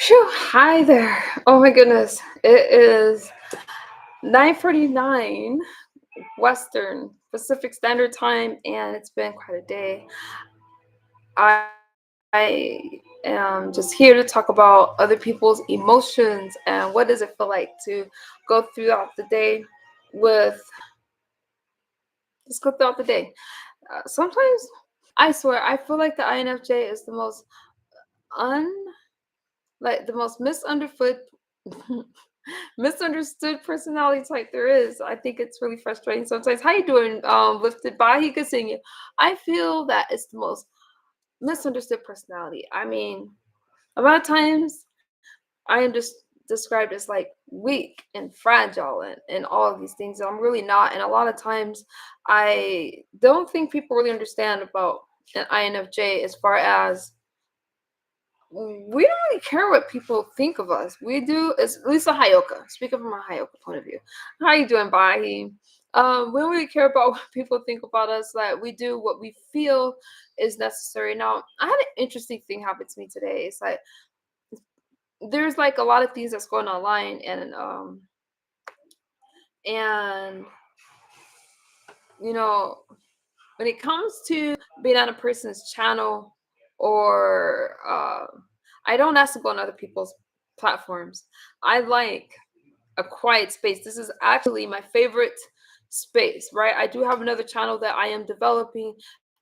Phew, hi there. Oh my goodness. It is 9:49 Western Pacific Standard Time and it's been quite a day. I I am just here to talk about other people's emotions and what does it feel like to go throughout the day with just go throughout the day. Sometimes I swear I feel like the INFJ is the most un like the most misunderstood misunderstood personality type there is. I think it's really frustrating sometimes. How you doing? Lifted by he could sing you. I feel that it's the most misunderstood personality. I mean, a lot of times I am just described as like weak and fragile and all of these things. And I'm really not. And a lot of times I don't think people really understand about an INFJ as far as we don't really care what people think of us. We do, as at least a Hayoka. Speaking from a Hayoka point of view, how you doing, Bahi? We don't really care about what people think about us. That we do what we feel is necessary. Now, I had an interesting thing happen to me today. It's like there's like a lot of things that's going online, and you know when it comes to being on a person's channel or I don't ask to go on other people's platforms. I like a quiet space. This is actually my favorite space, right? I do have another channel that I am developing.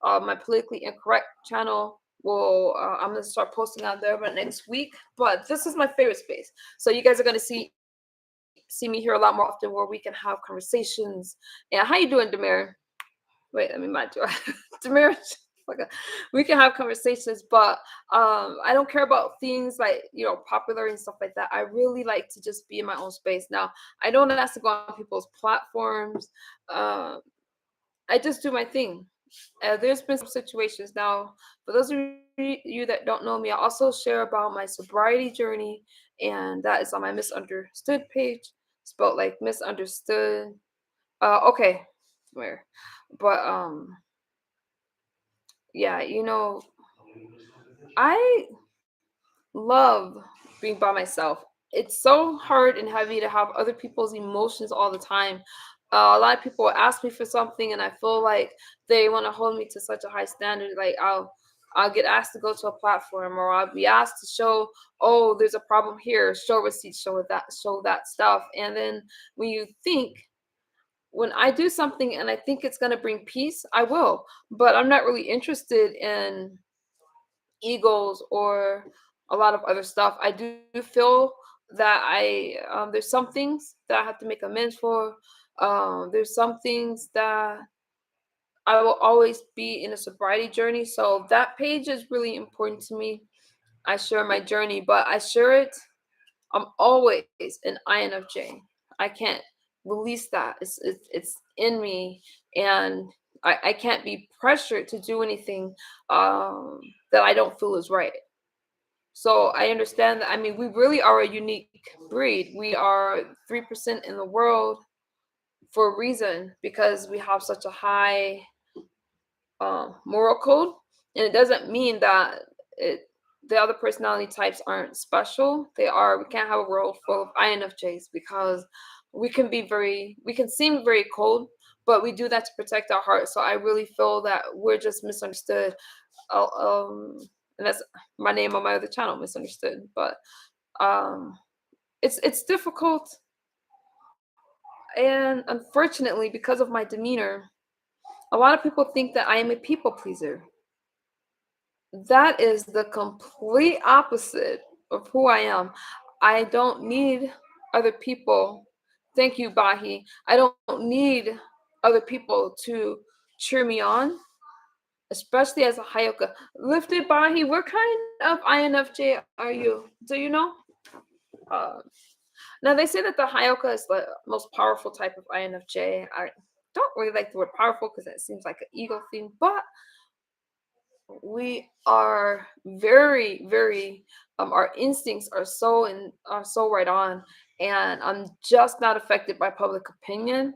My politically incorrect channel will I'm gonna start posting on there about next week. But this is my favorite space. So you guys are gonna see me here a lot more often where we can have conversations. And how you doing, Demir? Wait, let me mind you. Demir, like we can have conversations, but I don't care about things like popular and stuff like that. I really like to just be in my own space. Now, I don't ask to go on people's platforms. Um, I just do my thing. There's been some situations now. For those of you that don't know me, I also share about my sobriety journey, and that is on my misunderstood page, spelled like misunderstood. Okay, where? But yeah, I love being by myself. It's so hard and heavy to have other people's emotions all the time. A lot of people ask me for something, and I feel like they want to hold me to such a high standard. Like I'll get asked to go to a platform, or I'll be asked to show, oh, there's a problem here, show receipts, show that stuff. And then when you think when I do something and I think it's gonna bring peace, I will. But I'm not really interested in egos or a lot of other stuff. I do feel that there's some things that I have to make amends for. There's some things that I will always be in a sobriety journey. So that page is really important to me. I share my journey, but I share it. I'm always an INFJ. I can't release that. It's in me, and I can't be pressured to do anything that I don't feel is right. So I understand that. I mean, we really are a unique breed. We are 3% in the world for a reason because we have such a high moral code, and it doesn't mean that the other personality types aren't special. They are. We can't have a world full of INFJs because we can seem very cold, but we do that to protect our heart. So I really feel that we're just misunderstood. Uh, um, and that's my name on my other channel, misunderstood. But um, it's difficult, and unfortunately, because of my demeanor, a lot of people think that I am a people pleaser. That is the complete opposite of who I am. I don't need other people. Thank you, Bahi. I don't need other people to cheer me on, especially as a Hayoka. Lifted Bahi, what kind of INFJ are you? Do you know? Uh, Now they say that the Hayoka is the most powerful type of INFJ. I don't really like the word powerful because it seems like an ego thing, but we are very our instincts are so right on, and I'm just not affected by public opinion.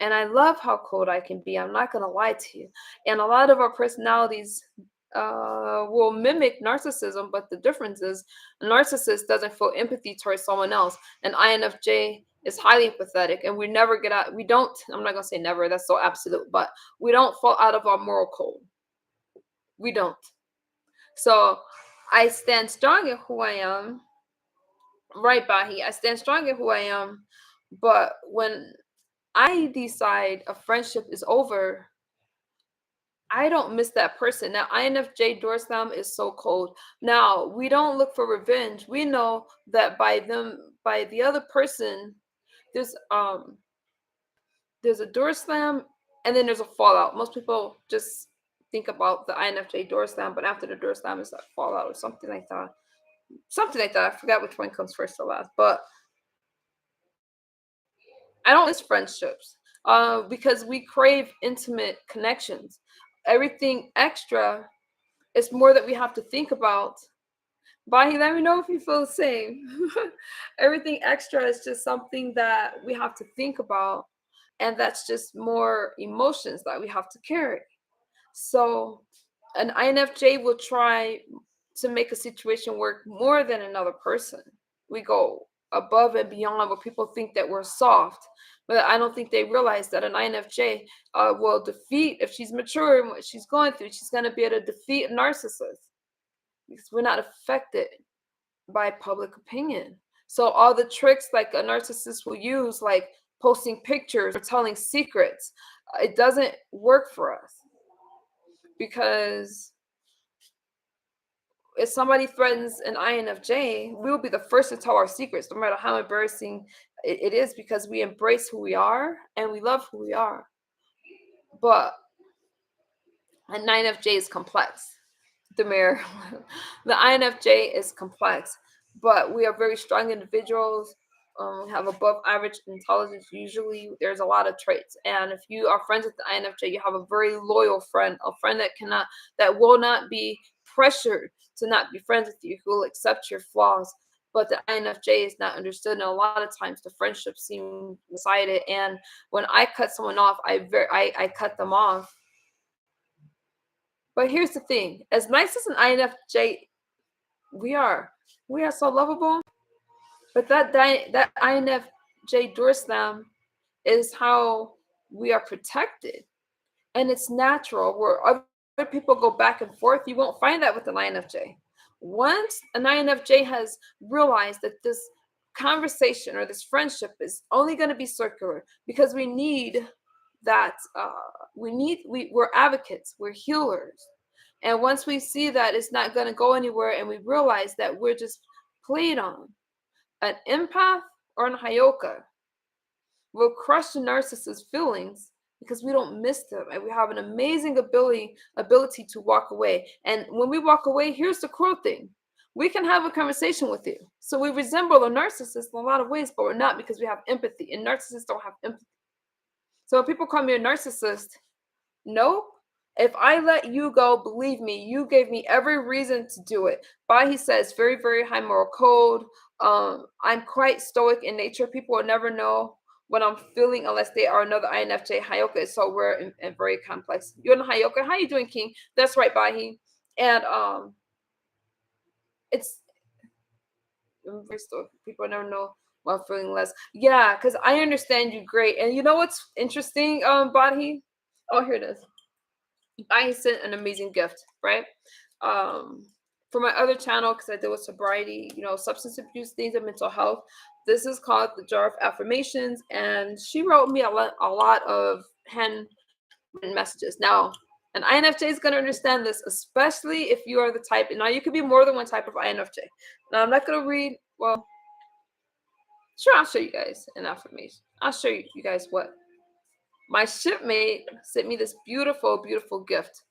And I love how cold I can be. I'm not gonna lie to you. And a lot of our personalities will mimic narcissism, but the difference is a narcissist doesn't feel empathy towards someone else, and INFJ is highly empathetic, and we never get out. We don't. I'm not gonna say never. That's so absolute, but we don't fall out of our moral code. We don't. So I stand strong in who I am. Right, Bahi. I stand strong in who I am. But when I decide a friendship is over, I don't miss that person. Now, INFJ Doorslam is so cold. Now, we don't look for revenge. We know that by the other person, there's um there's a door slam and then there's a fallout. Most people just think about the INFJ door slam, but after the door slam is that fallout or something like that. Something like that. I forgot which one comes first or last. But I don't miss friendships because we crave intimate connections. Everything extra is more that we have to think about. Bahi, let me know if you feel the same. Everything extra is just something that we have to think about, and that's just more emotions that we have to carry. So, an INFJ will try to make a situation work more than another person. We go above and beyond where people think that we're soft. But I don't think they realize that an INFJ will defeat, if she's mature in what she's going through, she's going to be able to defeat a narcissist because we're not affected by public opinion. So all the tricks like a narcissist will use, like posting pictures or telling secrets, it doesn't work for us because if somebody threatens an INFJ, we will be the first to tell our secrets, no matter how embarrassing it is, because we embrace who we are and we love who we are. But an INFJ is complex. Demir, the INFJ is complex, but we are very strong individuals. Have above average intelligence. Usually, there's a lot of traits, and if you are friends with the INFJ, you have a very loyal friend, a friend that will not be pressured to not be friends with you, who will accept your flaws. But the INFJ is not understood, and a lot of times the friendships seem one-sided. And when I cut someone off, I cut them off. But here's the thing: as nice as an INFJ we are, we are so lovable. But that INFJ Durslam is how we are protected, and it's natural. Where other people go back and forth, you won't find that with an INFJ. Once an INFJ has realized that this conversation or this friendship is only going to be circular, because we need that. We're advocates. We're healers. And once we see that it's not going to go anywhere, and we realize that we're just played on, an empath or an Hayoka will crush the narcissist's feelings because we don't miss them, and we have an amazing ability to walk away. And when we walk away, here's the cruel thing: we can have a conversation with you. So we resemble a narcissist in a lot of ways, but we're not, because we have empathy, and narcissists don't have empathy. So when people call me a narcissist, no. If I let you go, believe me, you gave me every reason to do it. Bahi says very, very high moral code. I'm quite stoic in nature. People will never know what I'm feeling unless they are another INFJ. Hayoka is so rare and very complex. You're in Hayoka. How you doing, King? That's right, Bahi. And it's very stoic. People never know what I'm feeling less. Yeah, because I understand you great. And you know what's interesting, Bahi? Oh, here it is. I sent an amazing gift, right? Um, for my other channel, because I deal with sobriety, substance abuse, things of mental health. This is called the Jar of Affirmations, and she wrote me a lot of handwritten messages. Now, an INFJ is going to understand this, especially if you are the type. And now you could be more than one type of INFJ. Now, I'm not going to read. Well, sure, I'll show you guys an affirmation. I'll show you guys what my shipmate sent me, this beautiful, beautiful gift.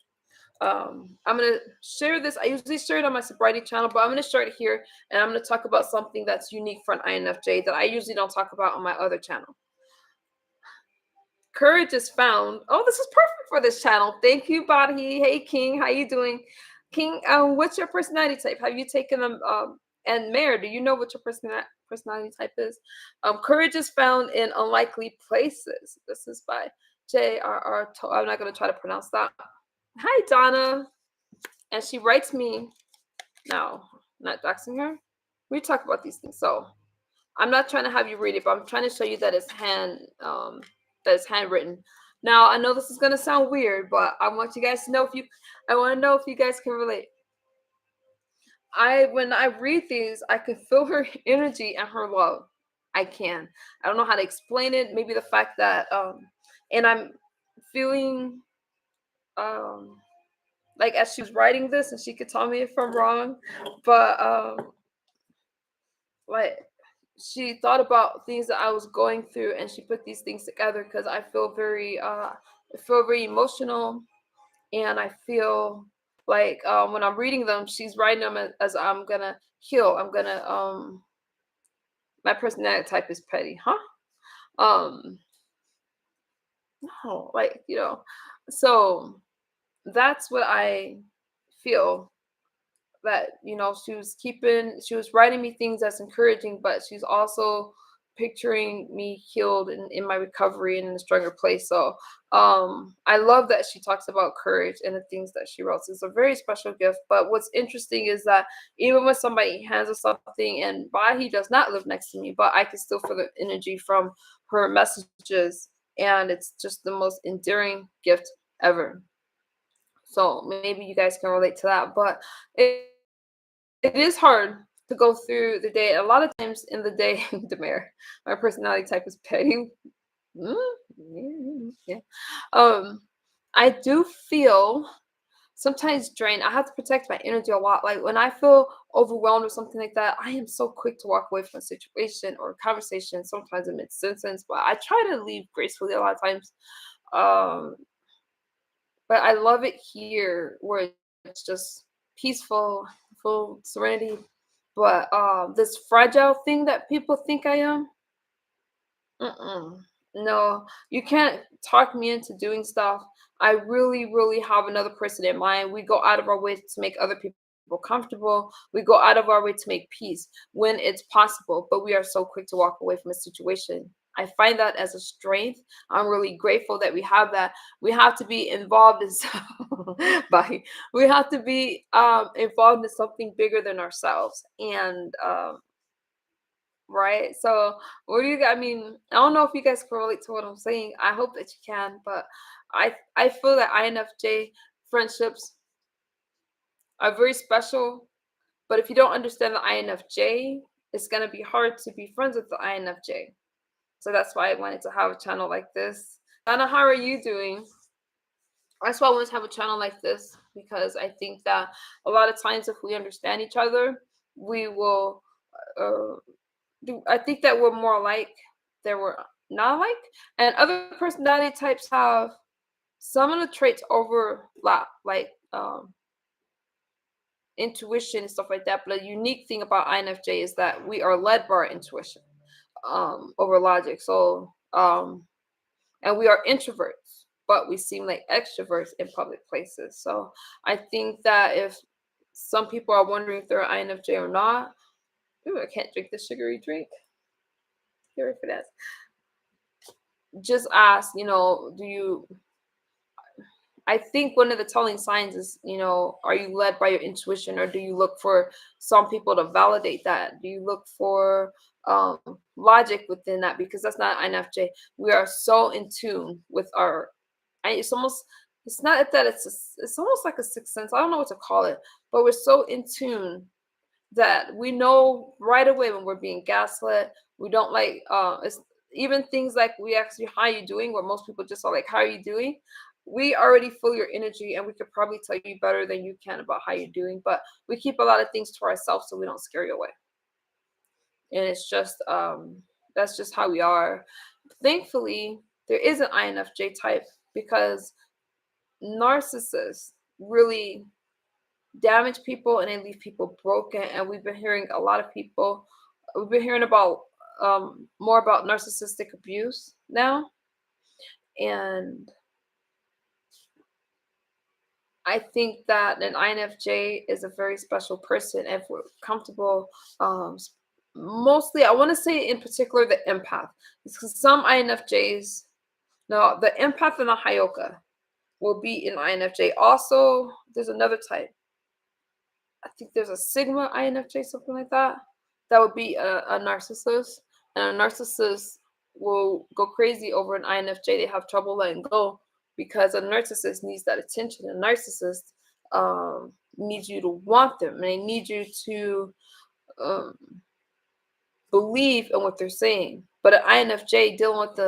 I'm gonna share this. I usually share it on my sobriety channel, but I'm gonna share it here, and I'm gonna talk about something that's unique for an INFJ that I usually don't talk about on my other channel. Courage is found. Oh, this is perfect for this channel. Thank you, Badhi. Hey, King, how you doing? King, what's your personality type? Have you taken them? And Mayor, do you know what your personality type is? Courage is found in unlikely places. This is by J.R.R. I'm not going to try to pronounce that. Hi, Donna. and she writes me now, not doxing her. We talk about these things. So I'm not trying to have you read it, but I'm trying to show you that it's that it's handwritten. Now I know this is gonna sound weird, but I want you guys to know if you I want to know if you guys can relate. I When I read these, I can feel her energy and her love. I can. I don't know how to explain it. Maybe the fact that and I'm feeling um like as she was writing this, and she could tell me if I'm wrong, but like she thought about things that I was going through, and she put these things together because I feel very emotional, and I feel like when I'm reading them, she's writing them as I'm gonna heal. I'm gonna my personality type is petty, huh? Um no, like, so that's what I feel, that she was writing me things that's encouraging, but she's also picturing me healed and in my recovery and in a stronger place. So I love that she talks about courage and the things that she wrote. It's a very special gift. But what's interesting is that even when somebody hands us something, and Bahi does not live next to me, but I can still feel the energy from her messages, and it's just the most endearing gift ever. So maybe you guys can relate to that. But it is hard to go through the day. A lot of times in the day, the mayor, my personality type is petty. Yeah. Um, I do feel sometimes drained. I have to protect my energy a lot. Like when I feel overwhelmed or something like that, I am so quick to walk away from a situation or a conversation, sometimes in mid sentence, but I try to leave gracefully a lot of times. Um, but I love it here where it's just peaceful, full serenity. But this fragile thing that people think I am, mm-mm. No, you can't talk me into doing stuff. I really, really have another person in mind. We go out of our way to make other people comfortable. We go out of our way to make peace when it's possible, but we are so quick to walk away from a situation. I find that as a strength. I'm really grateful that we have that. We have to be involved in bye. We have to be involved in something bigger than ourselves. And right? So, what do you? I mean, I don't know if you guys can relate to what I'm saying. I hope that you can, but I feel that INFJ friendships are very special. But if you don't understand the INFJ, it's gonna be hard to be friends with the INFJ. So that's why I wanted to have a channel like this. Anna, how are you doing? That's why I wanted to have a channel like this, because I think that a lot of times if we understand each other, we will uh, I think that we're more alike than we're not alike. And other personality types have some of the traits overlap, like intuition and stuff like that. But a unique thing about INFJ is that we are led by our intuition over logic. So and we are introverts, but we seem like extroverts in public places. So I think that if some people are wondering if they're INFJ or not, ooh, I can't drink this sugary drink. Get ready for that. Just ask, do you I think one of the telling signs is, are you led by your intuition, or do you look for some people to validate that? Do you look for um, logic within that? Because that's not INFJ. We are so in tune with it's almost, it's not that it's almost like a sixth sense. I don't know what to call it, but we're so in tune that we know right away when we're being gaslit. We don't like it's even things like we ask you how you doing, where most people just are like, how are you doing? We already feel your energy, and we could probably tell you better than you can about how you're doing, but we keep a lot of things to ourselves so we don't scare you away. And it's just that's just how we are. Thankfully, there is an INFJ type, because narcissists really damage people and they leave people broken. And we've been hearing about more about narcissistic abuse now. And I think that an INFJ is a very special person, and if we're comfortable, mostly I want to say in particular the empath, because some INFJs, no, the empath and the Hyoka will be in INFJ. Also, there's another type. I think there's a Sigma INFJ, something like that. That would be a narcissist, and a narcissist will go crazy over an INFJ. They have trouble letting go because a narcissist needs that attention. A narcissist needs you to want them, and they need you to um, believe in what they're saying. But an INFJ dealing with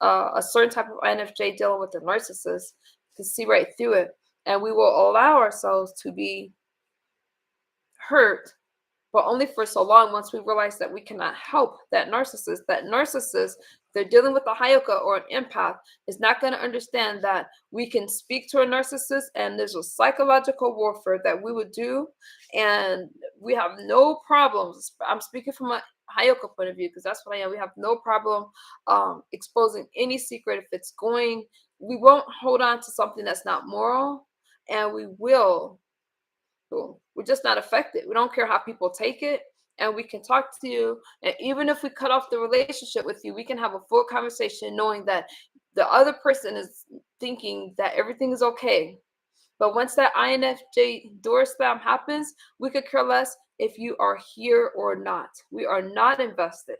a certain type of INFJ dealing with a narcissist can see right through it, and we will allow ourselves to be hurt, but only for so long. Once we realize that we cannot help that narcissist, they're dealing with a Hayoka or an empath, is not going to understand that we can speak to a narcissist and there's a psychological warfare that we would do, and we have no problems. I'm speaking from a Hayoka point of view because that's what I am. We have no problem exposing any secret if it's going. We won't hold on to something that's not moral, and we will. Cool. We're just not affected. We don't care how people take it. And we can talk to you. And even if we cut off the relationship with you, we can have a full conversation knowing that the other person is thinking that everything is okay. But once that INFJ door slam happens, we could care less if you are here or not. We are not invested.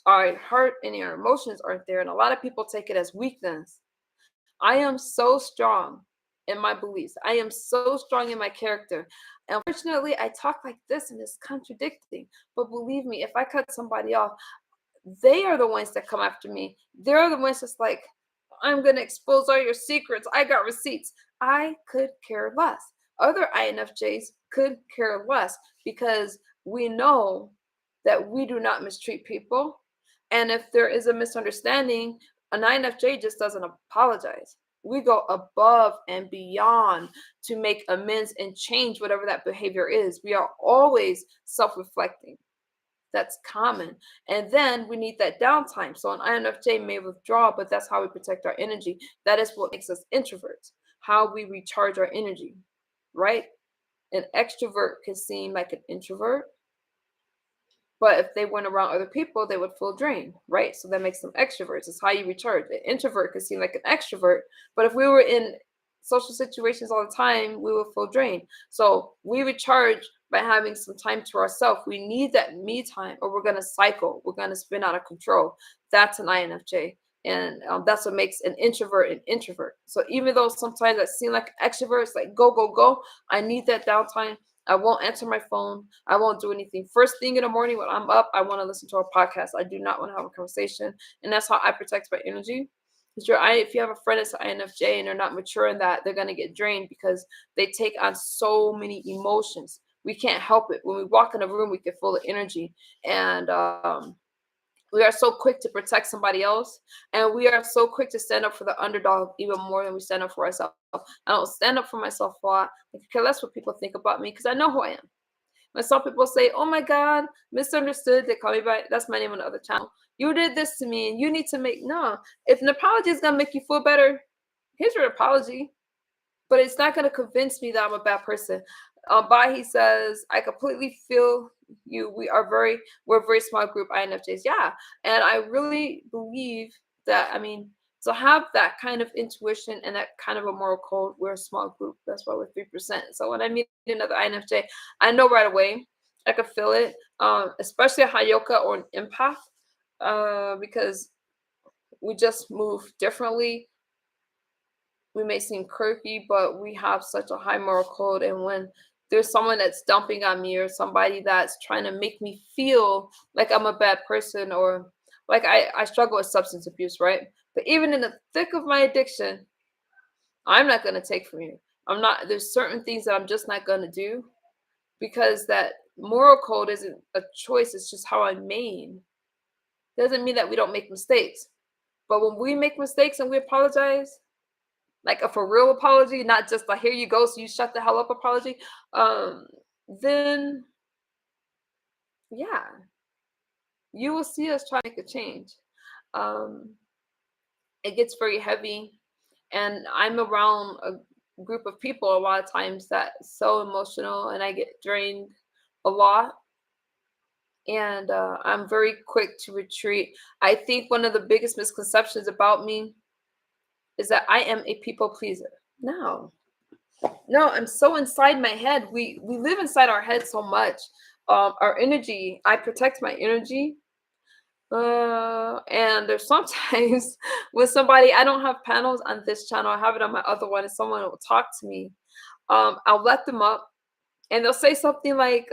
Our heart and our emotions aren't there. And a lot of people take it as weakness. I am so strong in my beliefs. I am so strong in my character. Unfortunately, I talk like this and it's contradicting. But believe me, if I cut somebody off, they are the ones that come after me. They're the ones that's like, I'm going to expose all your secrets. I got receipts. I could care less. Other INFJs could care less because we know that we do not mistreat people. And if there is a misunderstanding, an INFJ just doesn't apologize. We go above and beyond to make amends and change whatever that behavior is. We are always self reflecting. That's common. And then we need that downtime. So an INFJ may withdraw, but that's how we protect our energy. That is what makes us introverts, how we recharge our energy, right? An extrovert can seem like an introvert, but if they weren't around other people, they would feel drained, right? So that makes them extroverts. It's how you recharge. An introvert could seem like an extrovert, but if we were in social situations all the time, we would feel drained. So we recharge by having some time to ourselves. We need that me time, or we're gonna cycle. We're gonna spin out of control. That's an INFJ, and that's what makes an introvert an introvert. So even though sometimes I seem like extroverts, like go go go, I need that downtime. I won't answer my phone. I won't do anything. First thing in the morning when I'm up, I want to listen to a podcast. I do not want to have a conversation. And that's how I protect my energy. If you have a friend that's an INFJ and they're not mature in that, they're going to get drained because they take on so many emotions. We can't help it. When we walk in a room, we can feel the energy. And we are so quick to protect somebody else, and we are so quick to stand up for the underdog even more than we stand up for ourselves. I don't stand up for myself a lot. I could care less what people think about me because I know who I am. When some people say, "Oh my God, misunderstood," they call me by that's my name on the other channel. You did this to me, and you need to make no. If an apology is gonna make you feel better, here's your apology. But it's not gonna convince me that I'm a bad person. Bai he says, I completely feel you. We're a very small group, INFJs. Yeah. And I really believe that, I mean, to have that kind of intuition and that kind of a moral code, we're a small group. That's why we're 3%. So when I meet another INFJ, I know right away. I could feel it, especially a Hayoka or an empath, because we just move differently. We may seem quirky, but we have such a high moral code. And when there's someone that's dumping on me or somebody that's trying to make me feel like I'm a bad person, or like I struggle with substance abuse, right? But even in the thick of my addiction, I'm not going to take from you. There's certain things that I'm just not going to do because that moral code isn't a choice. It's just how I'm made. Doesn't mean that we don't make mistakes. But when we make mistakes and we apologize, like a for real apology, not just a here you go, so you shut the hell up apology, then yeah, you will see us try to make a change. Um, it gets very heavy, and I'm around a group of people a lot of times that's so emotional, and I get drained a lot. And I'm very quick to retreat. I think one of the biggest misconceptions about me is that I am a people pleaser. No, No, I'm so inside my head. We live inside our head so much. Our energy. I protect my energy. And there's sometimes with somebody, I don't have panels on this channel. I have it on my other one, and someone will talk to me. I'll let them up, and they'll say something like,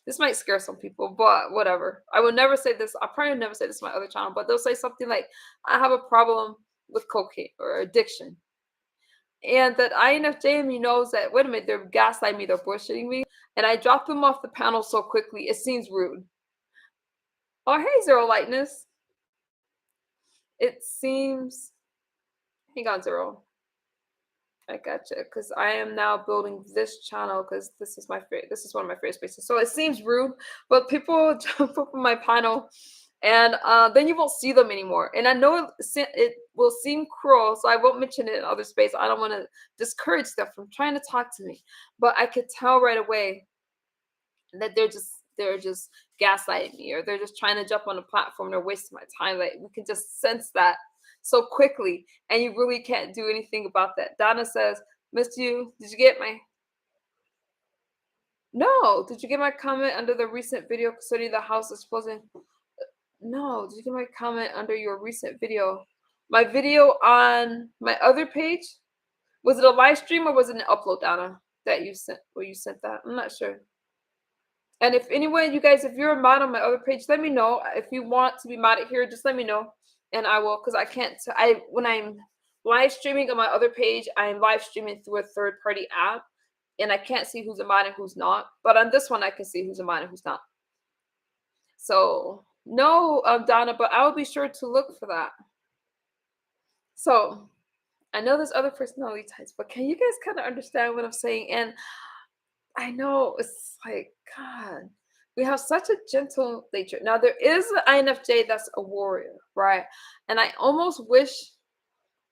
this might scare some people, but whatever. I will never say this. I probably never say this on my other channel, but they'll say something like, I have a problem with cocaine or addiction. And that INFJME knows that, wait a minute, they're gaslighting me, they're bullshitting me. And I drop them off the panel so quickly, it seems rude. Oh, hey, Zero Lightness. It seems, hang on, Zero. I gotcha, because I am now building this channel because this is my favorite. This is one of my favorite spaces. So it seems rude, but people jump up on my panel, and then you won't see them anymore. And I know it will seem cruel, so I won't mention it in other space. I don't want to discourage them from trying to talk to me, but I could tell right away that they're just gaslighting me, or they're just trying to jump on a platform. They're wasting my time. Like, we can just sense that so quickly, and you really can't do anything about that. Donna says, "Missed you. Did you get my no? Did you get my comment under the recent video concerning the house exploding? No. Did you get my comment under your recent video? My video on my other page. Was it a live stream or was it an upload, Donna? That you sent? Where you sent that? I'm not sure." And if anyone, you guys, if you're a mod on my other page, let me know. If you want to be modded here, just let me know, and I will. Because I can't. When I'm live streaming on my other page, I'm live streaming through a third party app, and I can't see who's a mod and who's not. But on this one, I can see who's a mod and who's not. So no, Donna, but I will be sure to look for that. So I know there's other personality types, but can you guys kind of understand what I'm saying? And I know it's like, God, we have such a gentle nature. Now, there is an INFJ that's a warrior, right? And I almost wish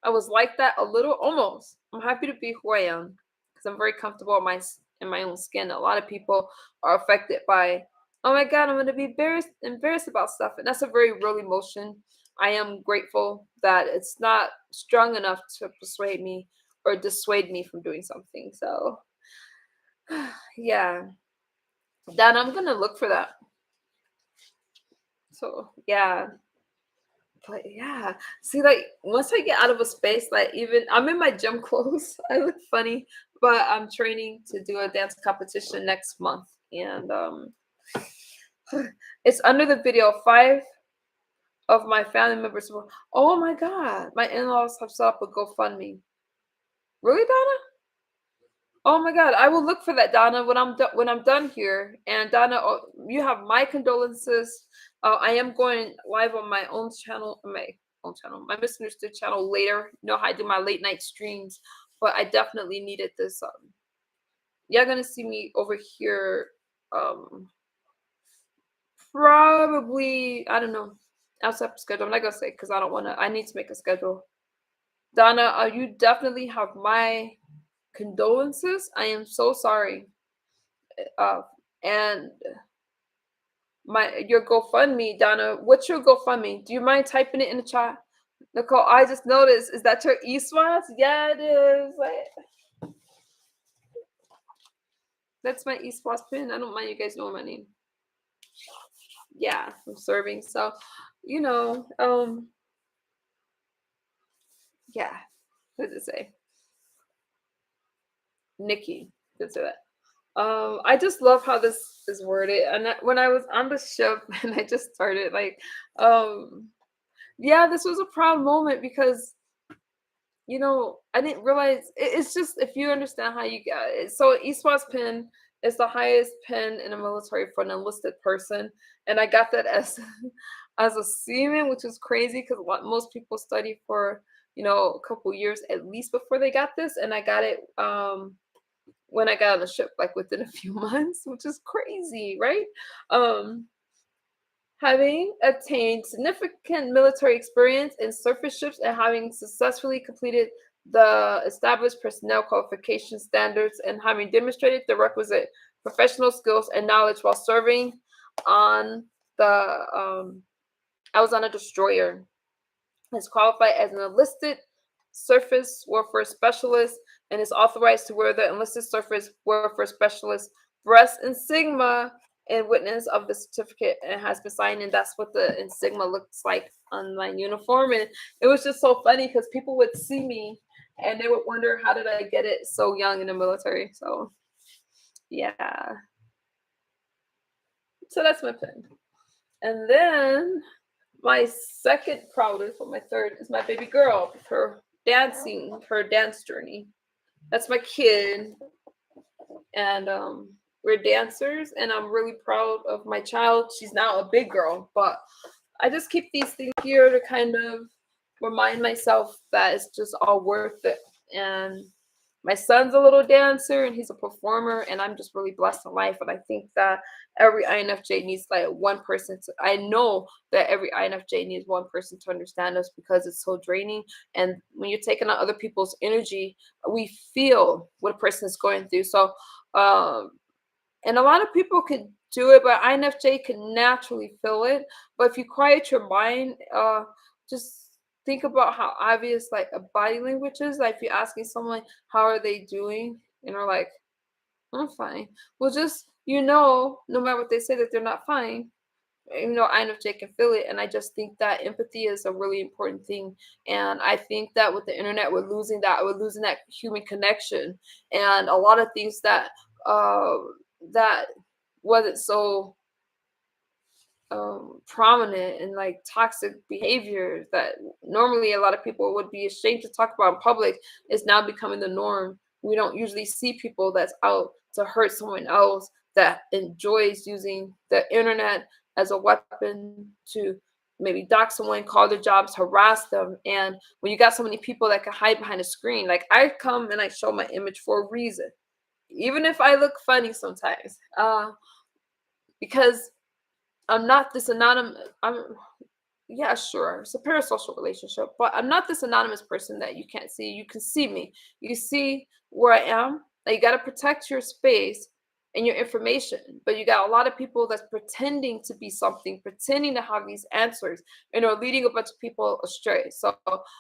I was like that a little, almost. I'm happy to be who I am because I'm very comfortable in my own skin. A lot of people are affected by, oh my God, I'm going to be embarrassed about stuff. And that's a very real emotion. I am grateful that it's not strong enough to persuade me or dissuade me from doing something. So, yeah. Then I'm gonna look for that. So yeah, but yeah, see, like once I get out of a space, like even I'm in my gym clothes, I look funny, but I'm training to do a dance competition next month, and it's under the video. 5 of my family members were, oh my God, my in-laws have set up a GoFundMe. Really, Donna? Oh my God, I will look for that, Donna, when I'm done here. And Donna, you have my condolences. I am going live on my Misunderstood channel later. You know how I do my late night streams, but I definitely needed this. You're gonna see me over here. Probably, I don't know, outside the schedule. I'm not gonna say because I don't want to. I need to make a schedule. Donna, you definitely have my condolences. I am so sorry. And your GoFundMe, Donna. What's your GoFundMe? Do you mind typing it in the chat? Nicole, I just noticed. Is that your eSWAT? Yeah, it is. That's my eSWAT pin. I don't mind you guys knowing my name. Yeah, I'm serving. So, you know, yeah. What does it say? Nikki. Did say that. I just love how this is worded. And when I was on the ship and I just started, like, yeah, this was a proud moment because, I didn't realize it's just if you understand how you got it. So eSWAT's pin is the highest pin in the military for an enlisted person, and I got that as as a seaman, which is crazy because most people study for a couple years at least before they got this, and I got it when I got on the ship, like within a few months, which is crazy, right? Um, Having attained significant military experience in surface ships and having successfully completed the established personnel qualification standards and having demonstrated the requisite professional skills and knowledge while serving on I was on a destroyer. Is qualified as an enlisted surface warfare specialist and is authorized to wear the enlisted surface warfare specialist breast insignia in witness of the certificate, and has been signed, and that's what the insignia looks like on my uniform. And it was just so funny because people would see me and they would wonder, how did I get it so young in the military? So yeah, so that's my pin. And then my second proudest, or my third, is my baby girl, her dancing, her dance journey. That's my kid, and we're dancers, and I'm really proud of my child. She's now a big girl, but I just keep these things here to kind of remind myself that it's just all worth it. And my son's a little dancer and he's a performer, and I'm just really blessed in life. And I think that every INFJ needs like one person to, I know that every INFJ needs one person to understand us, because it's so draining. And when you're taking on other people's energy, we feel what a person is going through. So, um, and a lot of people could do it, but INFJ can naturally feel it. But if you quiet your mind, just think about how obvious like a body language is. Like if you're asking someone how are they doing, and they're like, I'm fine. Well, just no matter what they say, that they're not fine. INFJ can feel it, and I just think that empathy is a really important thing. And I think that with the internet, we're losing that. We're losing that human connection, and a lot of things uh, that wasn't so prominent, and like toxic behavior that normally a lot of people would be ashamed to talk about in public is now becoming the norm. We don't usually see people that's out to hurt someone else, that enjoys using the internet as a weapon to maybe dox someone, call their jobs, harass them. And when you got so many people that can hide behind a screen, like I come and I show my image for a reason, even if I look funny sometimes, because I'm not this anonymous. Yeah, sure, it's a parasocial relationship, but I'm not this anonymous person that you can't see. You can see me. You see where I am. Like, you got to protect your space and your information, but you got a lot of people that's pretending to be something, pretending to have these answers, and are leading a bunch of people astray. So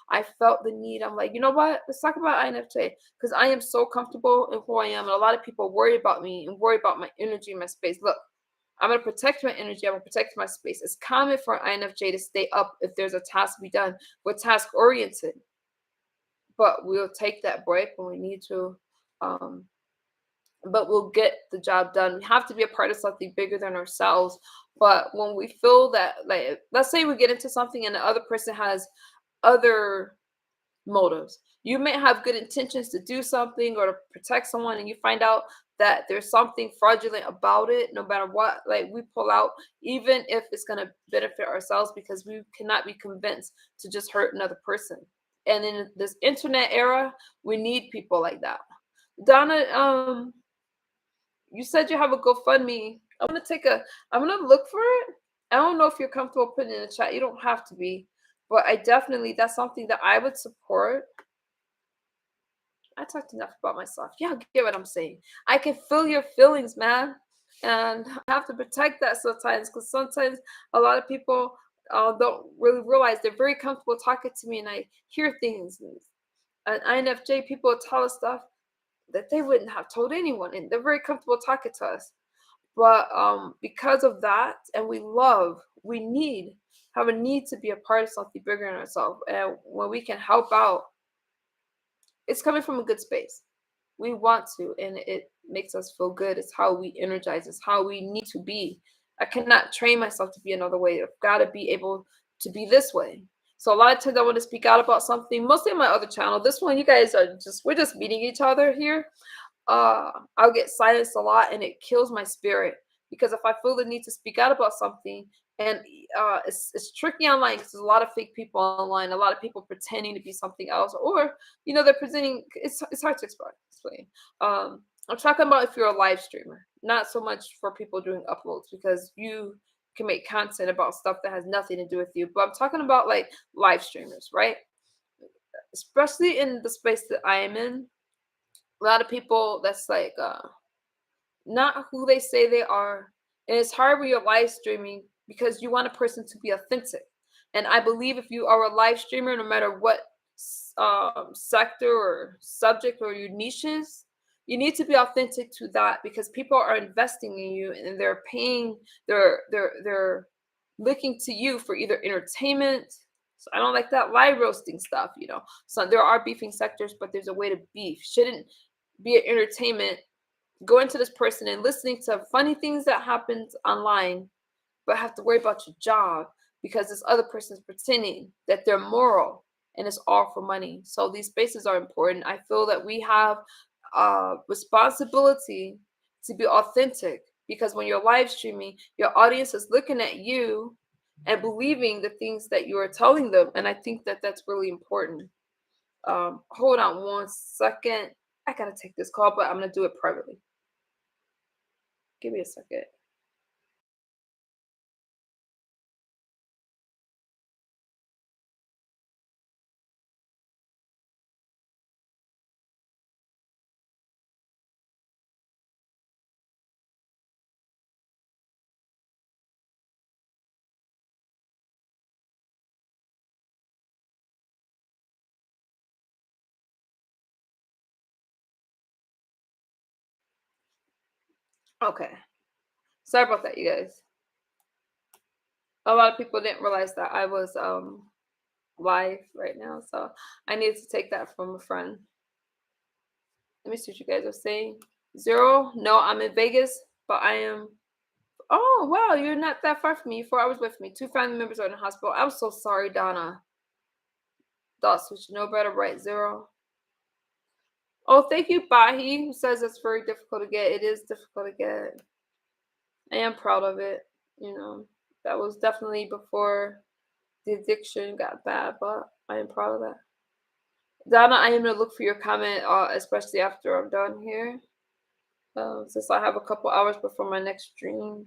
I felt the need. I'm like, you know what? Let's talk about INFJ, because I am so comfortable in who I am, and a lot of people worry about me and worry about my energy and my space. Look, I'm going to protect my energy. I'm going to protect my space. It's common for INFJ to stay up if there's a task to be done. We're task oriented, but we'll take that break when we need to. Um, but we'll get the job done. We have to be a part of something bigger than ourselves. But when we feel that, like, let's say we get into something and the other person has other motives. You may have good intentions to do something or to protect someone, and you find out that there's something fraudulent about it. No matter what, like, we pull out, even if it's going to benefit ourselves, because we cannot be convinced to just hurt another person. And in this internet era, we need people like that. Donna, you said you have a GoFundMe. I'm gonna look for it. I don't know if you're comfortable putting it in the chat. You don't have to be, but I definitely, that's something that I would support. I talked enough about myself. Yeah, get what I'm saying. I can feel your feelings, man. And I have to protect that sometimes, because sometimes a lot of people don't really realize they're very comfortable talking to me, and I hear things. And INFJ people tell us stuff that they wouldn't have told anyone, and they're very comfortable talking to us. But because of that, and we have a need to be a part of something bigger than ourselves. And when we can help out, it's coming from a good space. We want to, and it makes us feel good. It's how we energize. It's how we need to be. I cannot train myself to be another way. I've got to be able to be this way. So a lot of times I want to speak out about something, mostly on my other channel. This one, you guys we're just meeting each other here. I'll get silenced a lot, and it kills my spirit, because if I feel the need to speak out about something, and it's tricky online, because there's a lot of fake people online, a lot of people pretending to be something else, or they're presenting. It's hard to explain. I'm talking about if you're a live streamer, not so much for people doing uploads, because you can make content about stuff that has nothing to do with you. But I'm talking about like live streamers, right? Especially in the space that I am in, a lot of people that's like not who they say they are. And it's hard when you're live streaming, because you want a person to be authentic. And I believe if you are a live streamer, no matter what sector or subject or your niches, you need to be authentic to that because people are investing in you and they're paying, they're looking to you for either entertainment. So I don't like that live roasting stuff, you know. So there are beefing sectors, but there's a way to beef. Shouldn't be an entertainment. Going to this person and listening to funny things that happens online, but have to worry about your job because this other person's pretending that they're moral and it's all for money. So these spaces are important. I feel that we have a responsibility to be authentic because when you're live streaming, your audience is looking at you and believing the things that you are telling them. And I think that that's really important. Hold on one second. I gotta take this call, but I'm gonna do it privately. Give me a second. Okay. Sorry about that, you guys. A lot of people didn't realize that I was live right now, so I needed to take that from a friend. Let me see what you guys are saying. Zero? No, I'm in Vegas, but I am. Oh wow, you're not that far from me. 4 hours away from me. Two family members are in the hospital. I'm so sorry, Donna. Thoughts which no better, right? Zero. Oh, thank you, Bahi, who says it's very difficult to get. It is difficult to get. I am proud of it. You know, that was definitely before the addiction got bad, but I am proud of that. Donna, I am gonna look for your comment, especially after I'm done here. Since I have a couple hours before my next stream.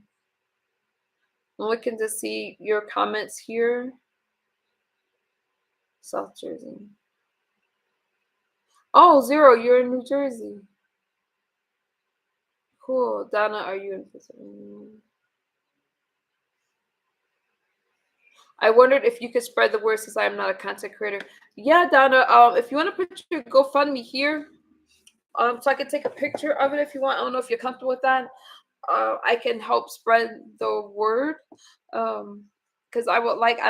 I'm looking to see your comments here. South Jersey. Oh, Zero, you're in New Jersey. Cool. Donna, are you in Pennsylvania? I wondered if you could spread the word since I am not a content creator. Yeah, Donna. If you want to put your GoFundMe here, so I can take a picture of it if you want. I don't know if you're comfortable with that. I can help spread the word. Because I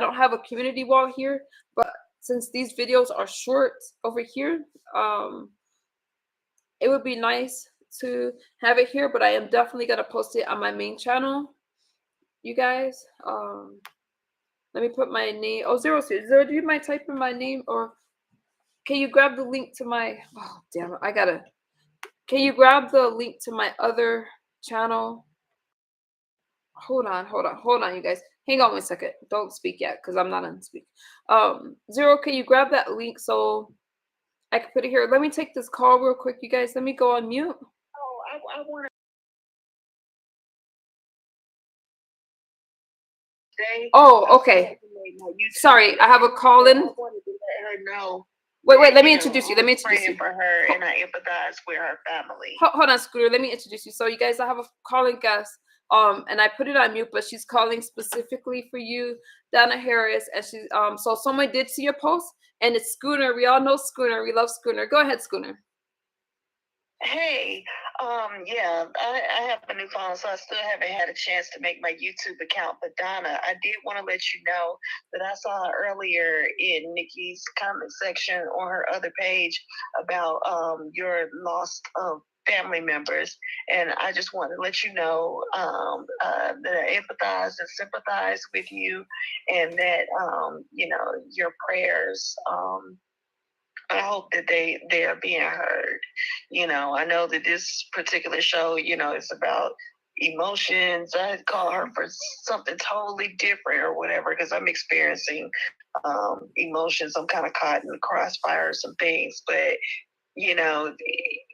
don't have a community wall here, but since these videos are short over here, it would be nice to have it here, but I am definitely gonna post it on my main channel, you guys. Let me put my name. Oh, Zero, do you mind typing my name, or can you grab the link to my? Oh, damn it! Can you grab the link to my other channel? Hold on, you guys. Hang on 1 second. Don't speak yet, because I'm not on speak. Zero, can you grab that link so I can put it here? Let me take this call real quick, you guys. Let me go on mute. Oh, I want to. Oh, okay. Sorry, I have a call in. I wanted to let her know. Wait. Let me introduce you. Praying for her, and I empathize with her family. Hold on, Scooter. Let me introduce you. So, you guys, I have a calling guest. And I put it on mute, but she's calling specifically for you, Donna Harris. And she's so someone did see your post, and it's Schooner. We all know Schooner. We love Schooner. Go ahead, Schooner. Hey, yeah, I have a new phone, so I still haven't had a chance to make my YouTube account. But Donna, I did want to let you know that I saw earlier in Nikki's comment section on her other page about your loss of family members, and I just want to let you know that I empathize and sympathize with you, and that your prayers. I hope that they are being heard. I know that this particular show, is about emotions. I call her for something totally different or whatever because I'm experiencing emotions. I'm kind of caught in the crossfire of some things, but you know,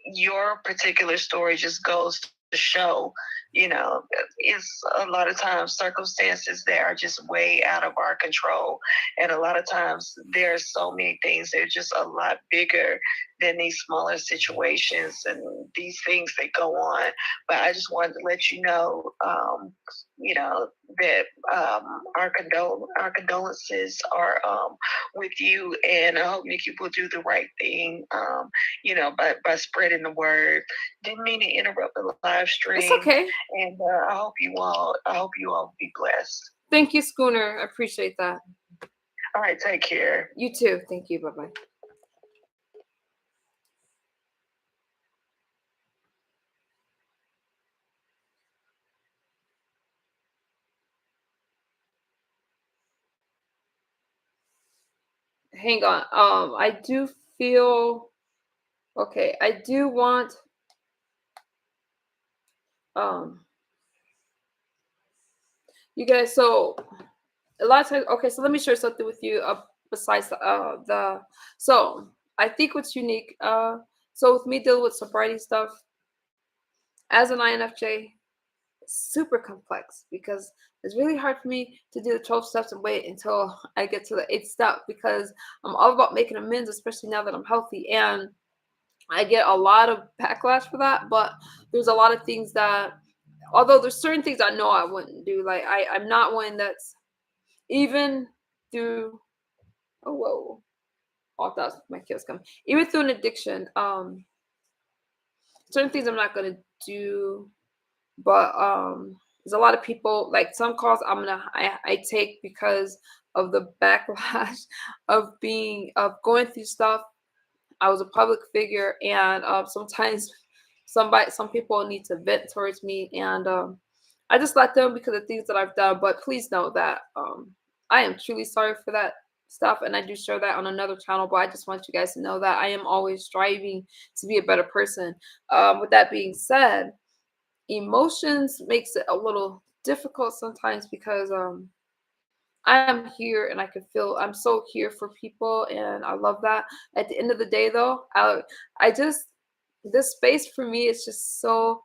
your particular story just goes to show, it's a lot of times circumstances that are just way out of our control. And a lot of times there's so many things that are just a lot bigger than these smaller situations and these things that go on. But I just wanted to let you know, that our condolences are with you, and I hope Nikki will do the right thing. By spreading the word. Didn't mean to interrupt the live It's stream, okay. and I hope you all be blessed. Thank you, Schooner. I appreciate that. All right, take care. You too. Thank you. Bye bye. Hang on. I do feel okay. I do want um you guys. So a lot of times, okay. So let me share something with you. Besides the so I think what's unique. So with me dealing with sobriety stuff as an INFJ, super complex because it's really hard for me to do the 12 steps and wait until I get to the eighth step because I'm all about making amends, especially now that I'm healthy. And I get a lot of backlash for that, but there's a lot of things that, although there's certain things I know I wouldn't do. Like I'm not one that's even through, oh, whoa, all thoughts, my kids come. Even through an addiction, certain things I'm not going to do. But there's a lot of people, like some calls I take because of the backlash of going through stuff. I was a public figure, and sometimes some people need to vent towards me, and I just let them because of things that I've done. But please know that I am truly sorry for that stuff, and I do share that on another channel. But I just want you guys to know that I am always striving to be a better person. With that being said, emotions makes it a little difficult sometimes because I am here and I can feel I'm so here for people and I love that. At the end of the day though, I just this space for me is just so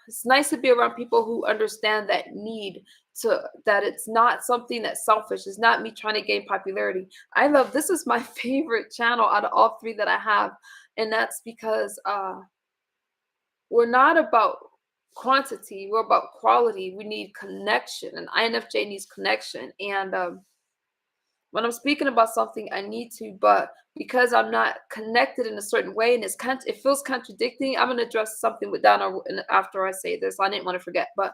it's nice to be around people who understand that need to that it's not something that's selfish. It's not me trying to gain popularity. I love this is my favorite channel out of all three that I have. And that's because we're not about quantity, we're about quality. We need connection, and INFJ needs connection. And when I'm speaking about something, I need to, but because I'm not connected in a certain way, and it feels contradicting. I'm gonna address something with Donna after I say this. I didn't want to forget, but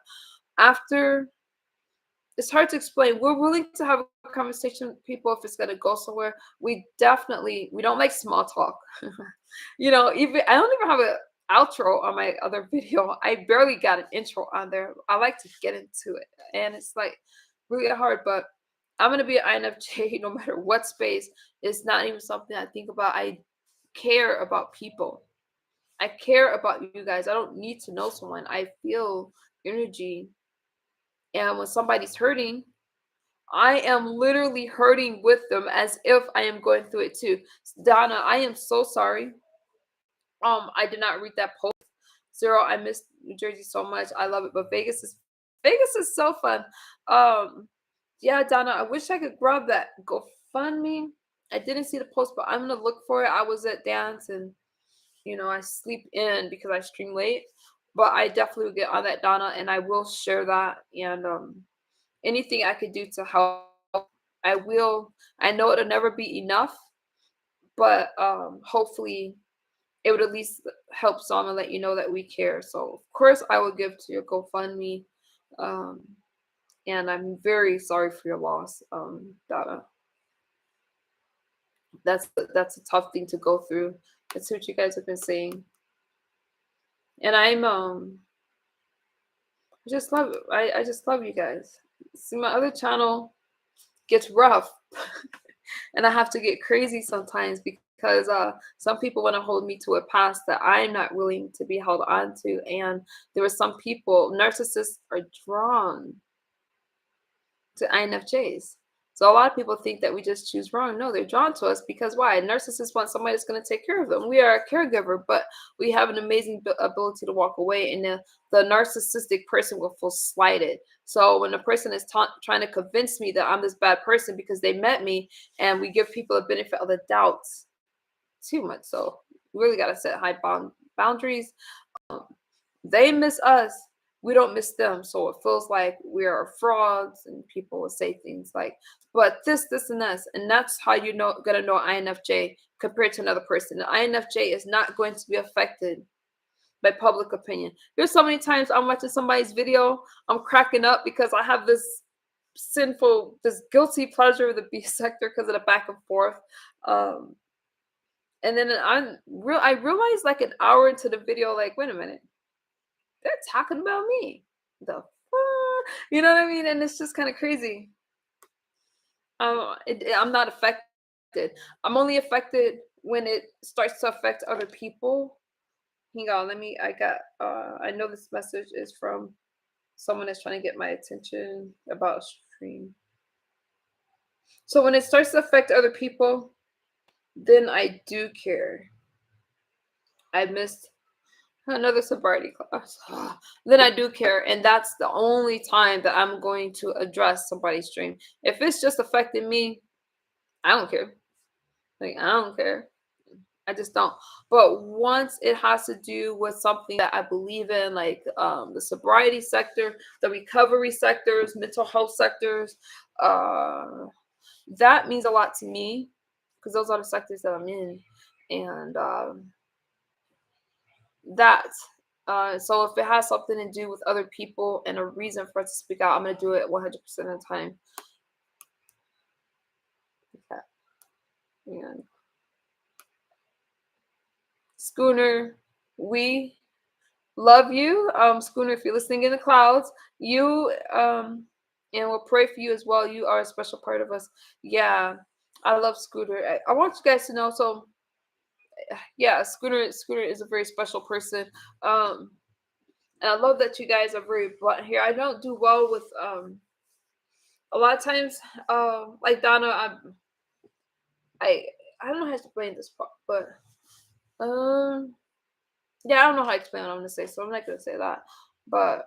after it's hard to explain. We're willing to have a conversation with people if it's gonna go somewhere. We don't like small talk. Even I don't even have a outro on my other video. I barely got an intro on there. I like to get into it. And it's like really hard, but I'm gonna be an INFJ no matter what space. It's not even something I think about. I care about people. I care about you guys. I don't need to know someone. I feel energy. And when somebody's hurting, I am literally hurting with them as if I am going through it too. Donna, I am so sorry. I did not read that post. Zero, I miss New Jersey so much. I love it, but Vegas is so fun. Um, yeah, Donna, I wish I could grab that GoFundMe. I didn't see the post, but I'm gonna look for it. I was at dance and I sleep in because I stream late. But I definitely will get on that, Donna, and I will share that. And anything I could do to help, I will. I know it'll never be enough, but hopefully it would at least help some and let you know that we care. So of course I will give to your GoFundMe. Um, and I'm very sorry for your loss, Donna. That's a tough thing to go through. That's what you guys have been saying. And I just love you guys. See, my other channel gets rough. And I have to get crazy sometimes because some people want to hold me to a past that I'm not willing to be held on to. And there are some people, narcissists are drawn to INFJs. So a lot of people think that we just choose wrong. No, they're drawn to us because why? Narcissists want somebody that's going to take care of them. We are a caregiver, but we have an amazing ability to walk away, and the narcissistic person will feel slighted. So when a person is trying to convince me that I'm this bad person because they met me, and we give people a benefit of the doubt too much. So we really got to set high boundaries. Um, they miss us. we don't miss them. So it feels like we are frauds, and people will say things like, but this, and this. And that's how you know gonna know INFJ compared to another person. The INFJ is not going to be affected by public opinion. There's so many times I'm watching somebody's video, I'm cracking up because I have this this guilty pleasure of the B sector because of the back and forth. Um, and then I realized like an hour into the video, like, wait a minute, they're talking about me. The fuck? You know what I mean? And it's just kind of crazy. I'm not affected. I'm only affected when it starts to affect other people. Hang on, I know this message is from someone that's trying to get my attention about a stream. So when it starts to affect other people, then I do care. I missed another sobriety class. Then I do care, and that's the only time that I'm going to address somebody's stream. If it's just affecting me, I don't care. Like, I don't care. I just don't. But once it has to do with something that I believe in, like the sobriety sector, the recovery sectors, mental health sectors, that means a lot to me because those are the sectors that I'm in. And that so if it has something to do with other people and a reason for us to speak out, I'm going to do it 100% of the time. Okay. And Schooner, we love you. Schooner, if you're listening in the clouds, you and we'll pray for you as well. You are a special part of us. Yeah, I love Scooter. I want you guys to know. So yeah, Scooter is a very special person. Um and I love that you guys are very blunt here. I don't do well with a lot of times like Donna, I I don't know how to explain this part, but yeah, I don't know how to explain what I'm gonna say, so I'm not gonna say that. But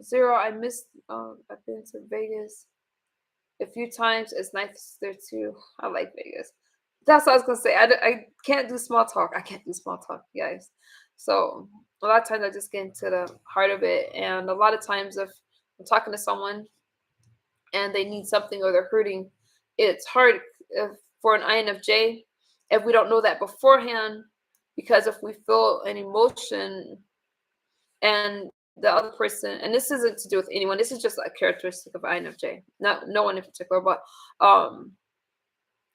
Zero, I missed I've been to Vegas a few times. It's nice there too. I like Vegas. That's what I was gonna say. I can't do small talk. I can't do small talk, guys. So a lot of times I just get into the heart of it, and a lot of times if I'm talking to someone and they need something or they're hurting, it's hard for an INFJ if we don't know that beforehand, because if we feel an emotion and the other person, and this isn't to do with anyone, this is just a characteristic of INFJ, not no one in particular, but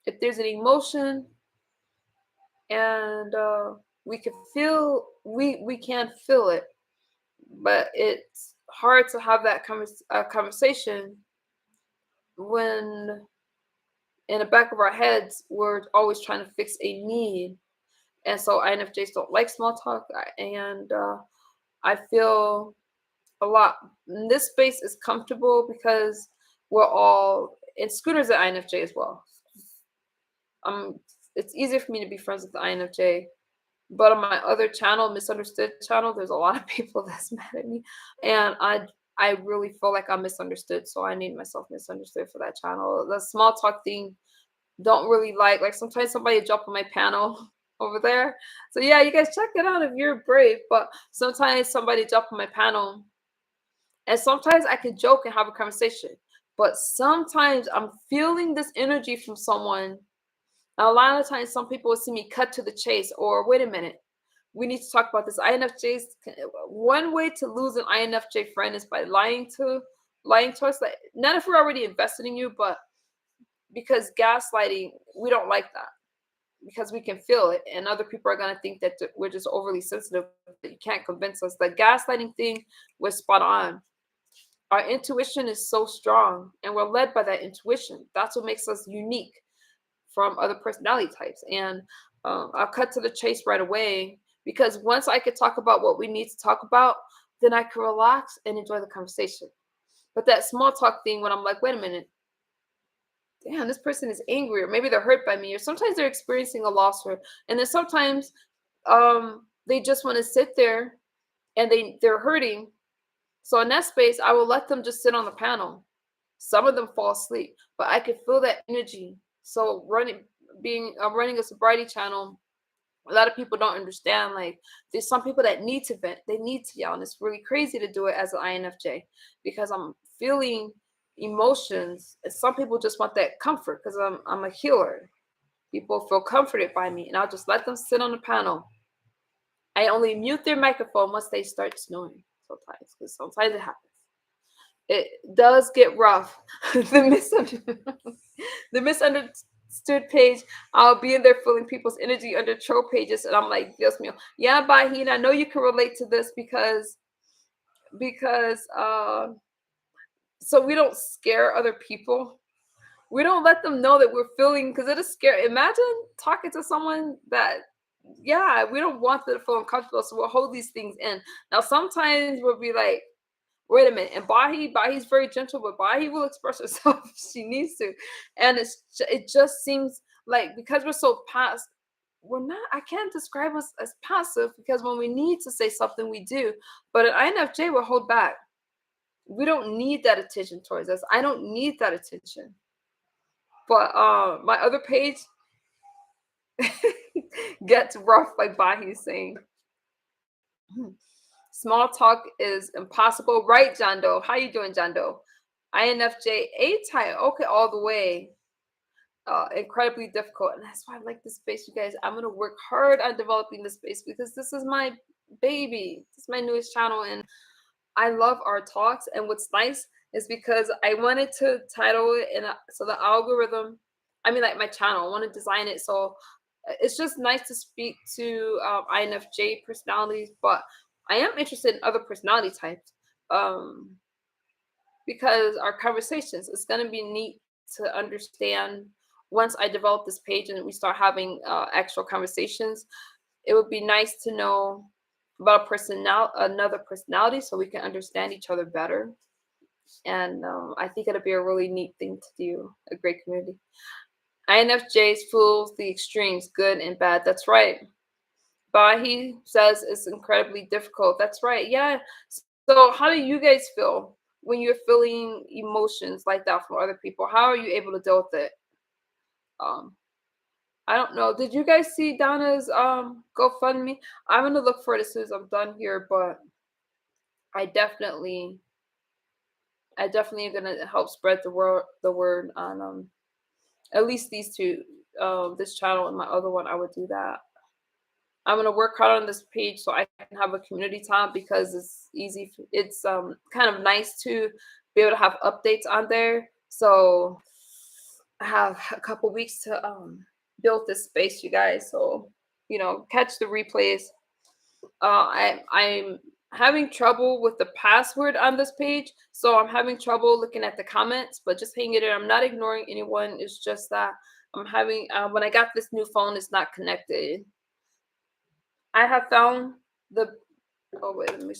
if there's an emotion and we can feel it, but it's hard to have that conversation when in the back of our heads we're always trying to fix a need. And so INFJs don't like small talk, and I feel a lot. This space is comfortable because we're all, and Scooter's an INFJ as well. It's easier for me to be friends with the INFJ. But on my other channel, Misunderstood channel, there's a lot of people that's mad at me, and I really feel like I'm misunderstood. So I need myself misunderstood for that channel. The small talk thing, don't really like sometimes somebody jump on my panel over there. So yeah, you guys check it out if you're brave. But sometimes somebody jump on my panel, and sometimes I can joke and have a conversation. But sometimes I'm feeling this energy from someone. A lot of times, some people will see me cut to the chase, or wait a minute, we need to talk about this. INFJs, one way to lose an INFJ friend is by lying to us. Like, not if we're already invested in you, but because gaslighting, we don't like that because we can feel it, and other people are gonna think that we're just overly sensitive. That you can't convince us. The gaslighting thing was spot on. Our intuition is so strong, and we're led by that intuition. That's what makes us unique from other personality types. And I'll cut to the chase right away, because once I could talk about what we need to talk about, then I can relax and enjoy the conversation. But that small talk thing, when I'm like, wait a minute, damn, this person is angry, or maybe they're hurt by me, or sometimes they're experiencing a loss, and then sometimes they just want to sit there and they're hurting. So in that space, I will let them just sit on the panel. Some of them fall asleep, but I could feel that energy. So I'm running a sobriety channel, A lot of people don't understand, like, there's some people that need to vent, they need to yell, and it's really crazy to do it as an INFJ because I'm feeling emotions, and some people just want that comfort because I'm a healer. People feel comforted by me, and I'll just let them sit on the panel. I only mute their microphone once they start snoring sometimes, because sometimes it happens. It does get rough. The misunderstood page, I'll be in there feeling people's energy under troll pages, and I'm like, Dios mío. Yeah, Bahin, I know you can relate to this because so we don't scare other people. We don't let them know that we're feeling, because it is scary. Imagine talking to someone that, yeah, we don't want them to feel uncomfortable, so we'll hold these things in. Now, sometimes we'll be like, wait a minute. And Bahi's very gentle, but Bahi will express herself if she needs to. And it just seems like, because we're so past, we're not, I can't describe us as passive, because when we need to say something, we do. But an INFJ will hold back. We don't need that attention towards us. I don't need that attention. But my other page gets rough, like Bahi's saying. Small talk is impossible, right, John Doe? How you doing, John Doe? INFJ A type, okay, all the way. Incredibly difficult, and that's why I like this space, you guys. I'm gonna work hard on developing this space because this is my baby. This is my newest channel, and I love our talks. And what's nice is because I wanted to title it, and so the algorithm, I mean, like my channel, I want to design it so it's just nice to speak to INFJ personalities, but I am interested in other personality types, because our conversations, it's going to be neat to understand once I develop this page and we start having actual conversations. It would be nice to know about another personality, so we can understand each other better. And I think it'll be a really neat thing to do. A great community. INFJs fools the extremes, good and bad. That's right. Bahi says it's incredibly difficult. That's right. Yeah. So how do you guys feel when you're feeling emotions like that from other people? How are you able to deal with it? Um, I don't know. Did you guys see Donna's GoFundMe? I'm gonna look for it as soon as I'm done here, but I definitely am gonna help spread the word on at least these two, this channel and my other one. I would do that. I'm gonna work hard on this page so I can have a community tab, because it's easy. It's kind of nice to be able to have updates on there. So I have a couple weeks to build this space, you guys. So catch the replays. I'm having trouble with the password on this page, so I'm having trouble looking at the comments. But just hang it in. I'm not ignoring anyone. It's just that I'm having when I got this new phone, it's not connected. I have found the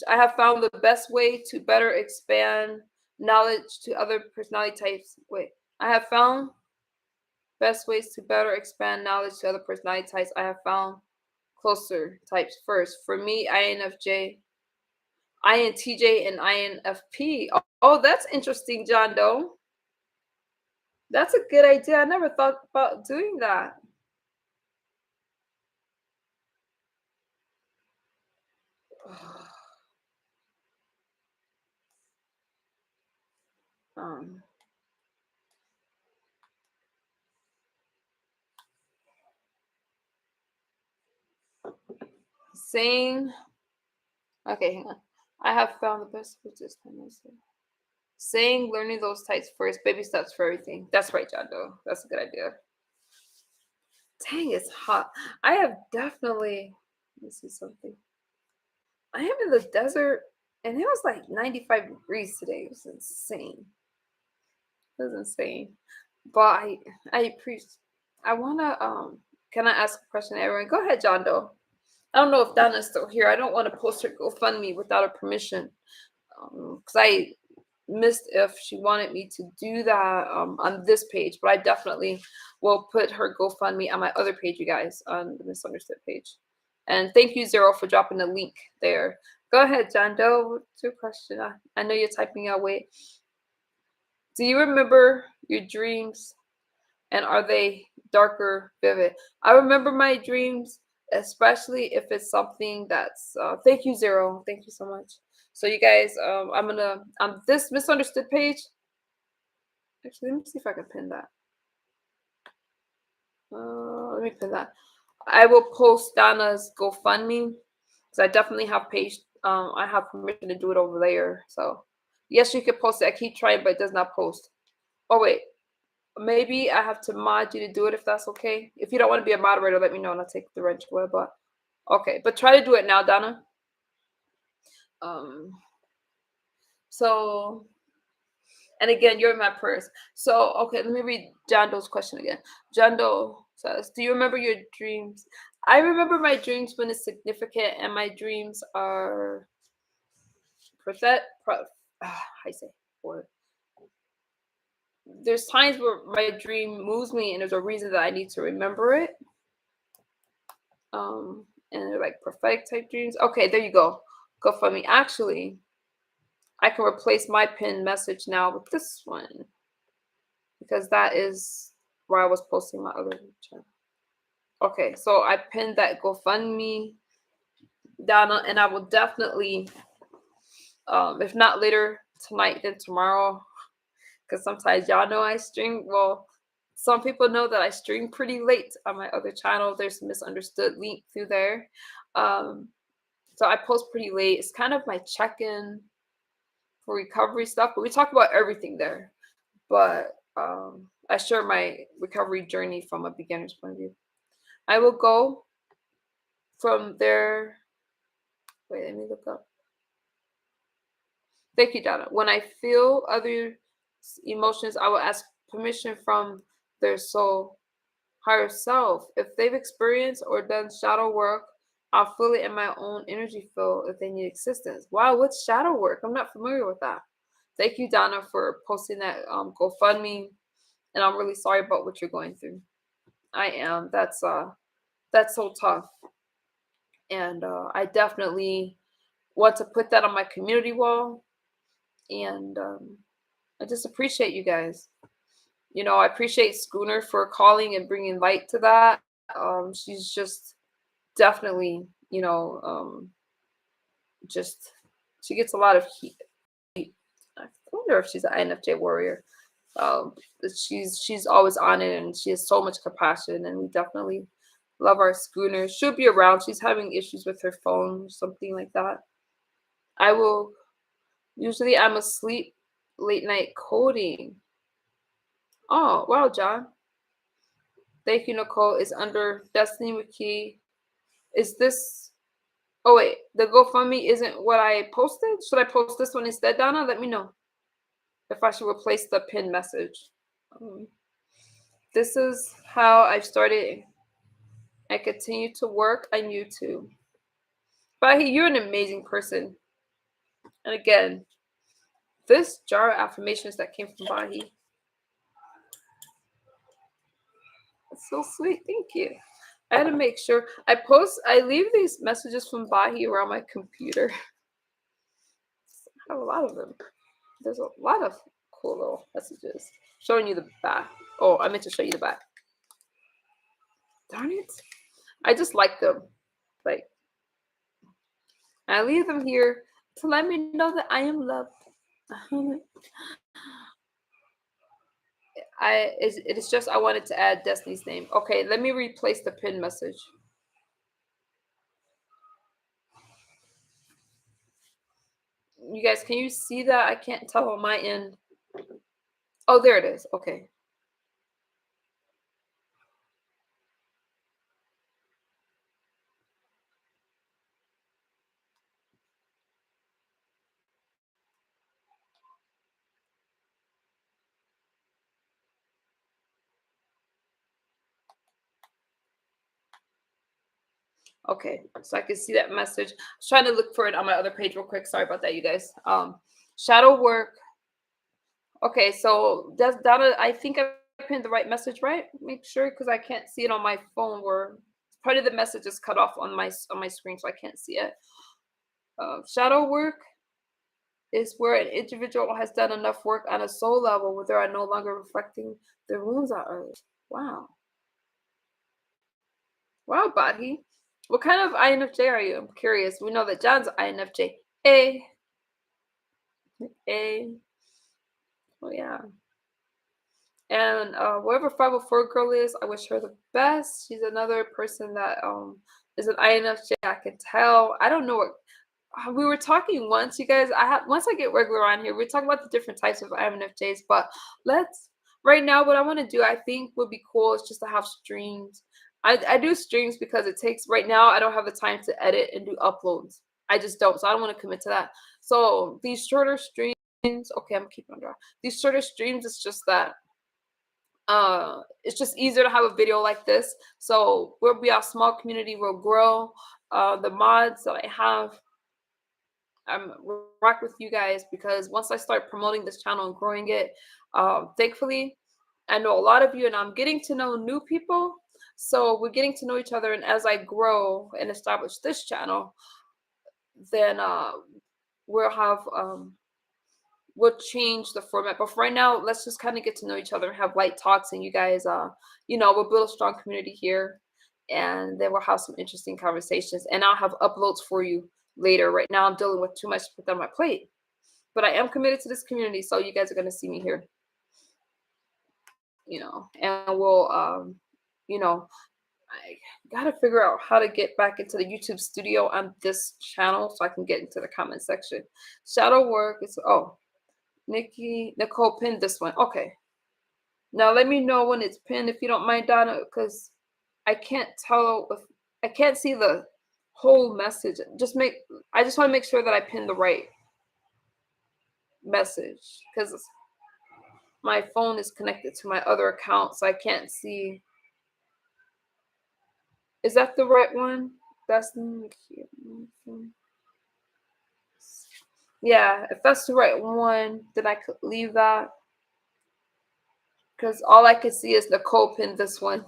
I have found the best way to better expand knowledge to other personality types. I have found best ways to better expand knowledge to other personality types. I have found closer types first. For me, INFJ, INTJ, and INFP. Oh, that's interesting, John Doe. That's a good idea. I never thought about doing that. Um, saying, okay, hang on. I have found the best for this time. Saying, learning those types first, baby steps for everything. That's right, John Doe. That's a good idea. Dang, it's hot. I have definitely, let me see something. I am in the desert, and it was like 95 degrees today. It was insane. It was insane. But I appreciate. I wanna Can I ask a question to everyone? Go ahead, John Doe. I don't know if Donna's still here. I don't want to post her GoFundMe without her permission, because I missed if she wanted me to do that on this page. But I definitely will put her GoFundMe on my other page, you guys, on the Misunderstood page. And thank you, Zero, for dropping the link there. Go ahead, John Doe. What's your question? I know you're typing out. Wait. Do you remember your dreams, and are they darker, vivid? I remember my dreams. especially if it's something that's thank you, Zero. Thank you so much. So you guys, I'm gonna this misunderstood page. Actually, let me see if I can pin that. Let me pin that. I will post Donna's GoFundMe because I definitely have page. I have permission to do it over there. So yes, you can post it. I keep trying, but it does not post. Oh wait, maybe I have to mod you to do it if that's okay. If you don't want to be a moderator, let me know and I'll take the wrench away. But okay, but try to do it now, Donna. Um. So and again, you're in my prayers. So, okay, let me read John Doe's question again. John Doe says, do you remember your dreams? I remember my dreams when it's significant, and my dreams are I say word. There's times where my dream moves me, and there's a reason that I need to remember it. And they're like prophetic type dreams. Okay, there you go. GoFundMe. Actually, I can replace my pinned message now with this one, because that is where I was posting my other channel. Okay, so I pinned that GoFundMe, Donna, and I will definitely, if not later tonight, then tomorrow, because sometimes y'all know I stream. Well, some people know that I stream pretty late on my other channel. There's a misunderstood link through there. So I post pretty late. It's kind of my check-in for recovery stuff, but we talk about everything there. But I share my recovery journey from a beginner's point of view. I will go from there. Wait, let me look up. Thank you, Donna. When I feel other emotions, I will ask permission from their soul, higher self. If they've experienced or done shadow work, I'll feel it in my own energy field if they need assistance. Wow, what's shadow work? I'm not familiar with that. Thank you, Donna, for posting that GoFundMe. And I'm really sorry about what you're going through. I am. That's so tough. And I definitely want to put that on my community wall. And I just appreciate you guys. You know, I appreciate Schooner for calling and bringing light to that. She's just definitely, you know, just she gets a lot of heat. I wonder if she's an INFJ warrior. She's always on it, and she has so much compassion, and we definitely love our Schooner. She'll be around. She's having issues with her phone, something like that. Usually I'm asleep late night coding. Oh, wow, John. Thank you, Nicole. Is under Destiny McKee. Is this? Oh wait, the GoFundMe isn't what I posted. Should I post this one instead, Donna? Let me know if I should replace the pinned message. This is how I've started. I continue to work on YouTube. Bahi, you're an amazing person. And again, this jar of affirmations that came from Bahi. It's so sweet. Thank you. I had to make sure I leave these messages from Bahi around my computer. I have a lot of them. There's a lot of cool little messages. Showing you the back. Oh, I meant to show you the back. Darn it. I just like them. Like, I leave them here to let me know that I am loved. It is just I wanted to add Destiny's name. Okay, let me replace the pin message. You guys, can you see that? I can't tell on my end. Oh, there it is. Okay. Okay, so I can see that message. I was trying to look for it on my other page real quick. Sorry about that, you guys. Shadow work. Okay, so that's Donna. I think I pinned the right message, right? Make sure, because I can't see it on my phone. Where part of the message is cut off on my screen, so I can't see it. Shadow work is where an individual has done enough work on a soul level where they are no longer reflecting their wounds on others. Wow. Wow, Badhi. What kind of INFJ are you? I'm curious. We know that John's INFJ. A. A. Oh yeah. And whoever 504 girl is, I wish her the best. She's another person that is an INFJ. I can tell. I don't know what we were talking once, you guys. Once I get regular on here, we talk about the different types of INFJs. But let's right now, what I want to do, I think would be cool is just to have streams. I do streams because it takes right now. I don't have the time to edit and do uploads. I just don't. So I don't want to commit to that. So these shorter streams. Okay, I'm keeping on dry. These shorter streams, it's just that it's just easier to have a video like this. So we'll be a small community, we'll grow. The mods that I have, I'm rock with you guys, because once I start promoting this channel and growing it, thankfully I know a lot of you and I'm getting to know new people. So we're getting to know each other, and as I grow and establish this channel, then we'll have we'll change the format. But for right now, let's just kind of get to know each other and have light talks. And you guys, we'll build a strong community here, and then we'll have some interesting conversations. And I'll have uploads for you later. Right now, I'm dealing with too much to put on my plate, but I am committed to this community, so you guys are gonna see me here. And we'll, I gotta figure out how to get back into the YouTube studio on this channel so I can get into the comment section. Shadow work is Nicole pinned this one. Okay. Now let me know when it's pinned if you don't mind, Donna, because I can't tell if I can't see the whole message. I just want to make sure that I pin the right message, because my phone is connected to my other account, so I can't see. Is that the right one? That's yeah, if that's the right one, then I could leave that, because all I can see is Nicole pinned this one.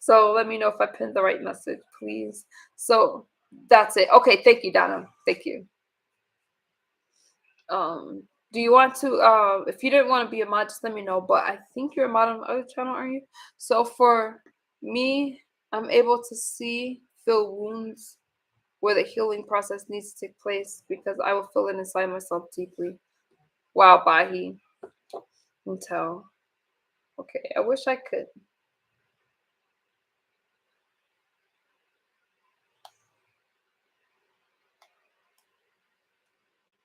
So let me know if I pinned the right message, please. So that's it. Okay, thank you, Donna. Thank you. Do you want to if you didn't want to be a mod, just let me know. But I think you're a mod on the other channel, are you? So for me, I'm able to feel wounds where the healing process needs to take place, because I will feel it inside myself deeply. Wow, Bahi. Can tell. Okay, I wish I could.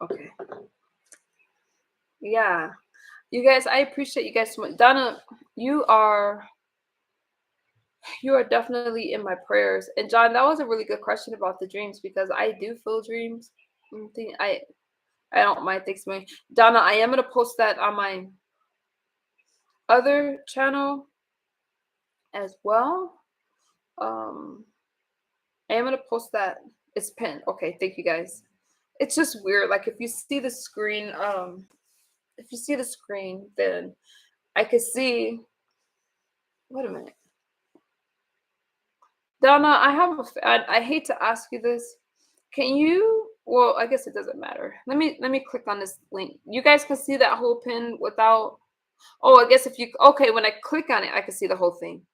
Okay. Yeah. You guys, I appreciate you guys so much. Donna, you are definitely in my prayers. And John, that was a really good question about the dreams, because I do feel dreams. I don't mind. Thanks, man. Donna, I am gonna post that on my other channel as well. I am gonna post that. It's pinned. Okay, thank you guys. It's just weird. Like if you see the screen, then I could see. Wait a minute. Donna, I hate to ask you this. Can you? Well, I guess it doesn't matter. Let me click on this link. You guys can see that whole pin without. Oh, I guess if you okay, when I click on it, I can see the whole thing.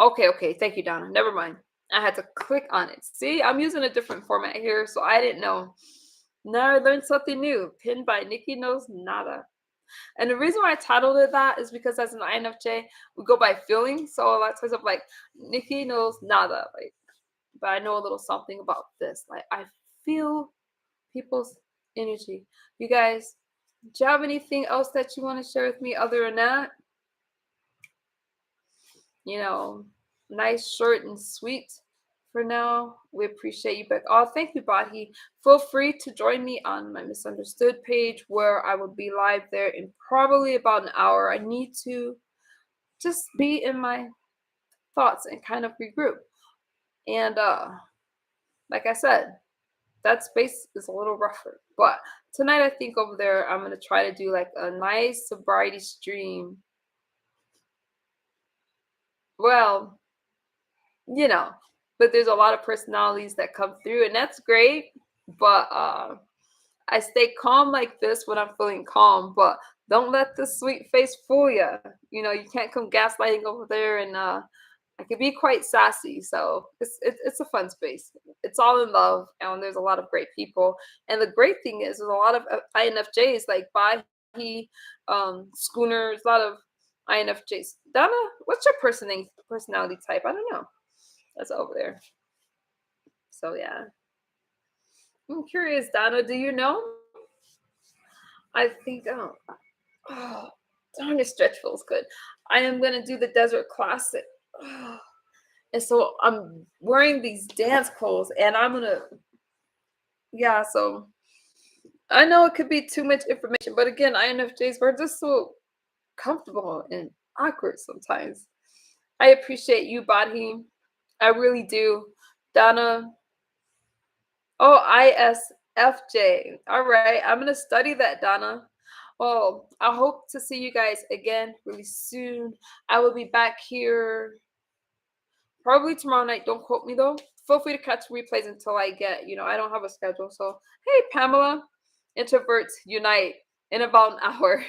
Okay. Thank you, Donna. Never mind. I had to click on it. See, I'm using a different format here, so I didn't know. Now I learned something new. Pinned by Nikki Knows Nada. And the reason why I titled it that is because as an INFJ, we go by feeling. So a lot of times I'm like, Nikki knows nada. Like, but I know a little something about this. Like, I feel people's energy. You guys, do you have anything else that you want to share with me other than that? Nice, short, and sweet for now. We appreciate you back. Oh, thank you, Bahi. Feel free to join me on my Misunderstood page, where I will be live there in probably about an hour. I need to just be in my thoughts and kind of regroup. And like I said, that space is a little rougher. But tonight, I think over there, I'm going to try to do like a nice sobriety stream. Well, but there's a lot of personalities that come through, and that's great. But I stay calm like this when I'm feeling calm, but don't let the sweet face fool you. You can't come gaslighting over there and I can be quite sassy, so it's a fun space. It's all in love, and there's a lot of great people. And the great thing is, there's a lot of INFJs like Bahi, Schooner. There's a lot of INFJs. Donna, what's your personality type? I don't know. That's over there. So yeah, I'm curious, Donna. Do you know? I think. Oh, darn, this stretch feels good. I am gonna do the Desert Classic. And so I'm wearing these dance clothes and I'm gonna, yeah, so I know it could be too much information, but again, INFJs, we're just so comfortable and awkward sometimes. I appreciate you, Badhi. I really do. Donna, oh, ISFJ. All right, I'm gonna study that, Donna. Well, I hope to see you guys again really soon. I will be back here probably tomorrow night. Don't quote me though. Feel free to catch replays until I get, I don't have a schedule. So, hey, Pamela, introverts unite in about an hour.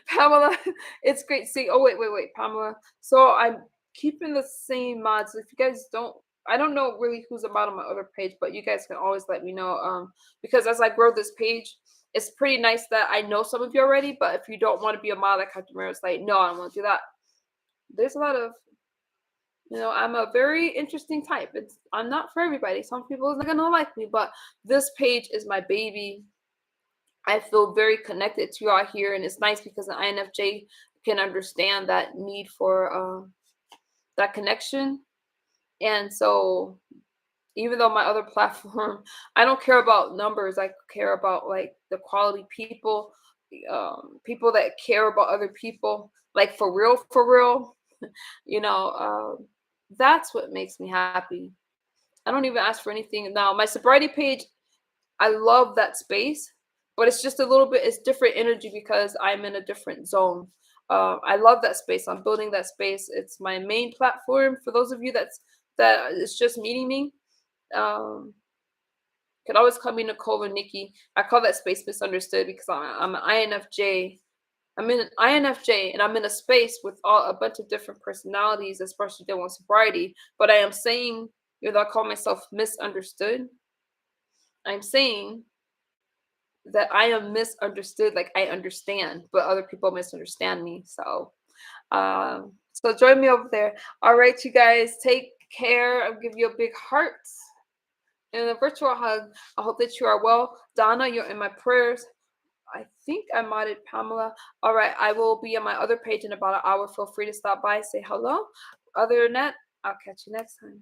Pamela, it's great seeing. Oh, wait, Pamela. So I'm keeping the same mods. If you guys don't, I don't know really who's a mod on my other page, but you guys can always let me know. Because as I grow this page, it's pretty nice that I know some of you already. But if you don't want to be a mod like Captain Mirror, it's like, no, I don't want to do that. There's a lot of I'm a very interesting type. I'm not for everybody. Some people are not gonna like me, but this page is my baby. I feel very connected to y'all here, and it's nice because an INFJ can understand that need for that connection. And so, even though my other platform, I don't care about numbers. I care about like the quality people, people that care about other people, like for real, for real. You know, that's what makes me happy. I don't even ask for anything. Now, my sobriety page, I love that space, but it's just a little bit, it's different energy because I'm in a different zone. I love that space. I'm building that space. It's my main platform. For those of you that is just meeting me, um, could always call me Nicole or Nikki. I call that space misunderstood because I'm an INFJ. I'm in an INFJ and I'm in a space with a bunch of different personalities, especially dealing with sobriety. But I am saying, I call myself misunderstood. I'm saying that I am misunderstood, like I understand, but other people misunderstand me. So join me over there. All right, you guys, take care. I'll give you a big heart and a virtual hug. I hope that you are well. Donna, you're in my prayers. I think I modded Pamela. All right, I will be on my other page in about an hour. Feel free to stop by, say hello. Other than that, I'll catch you next time.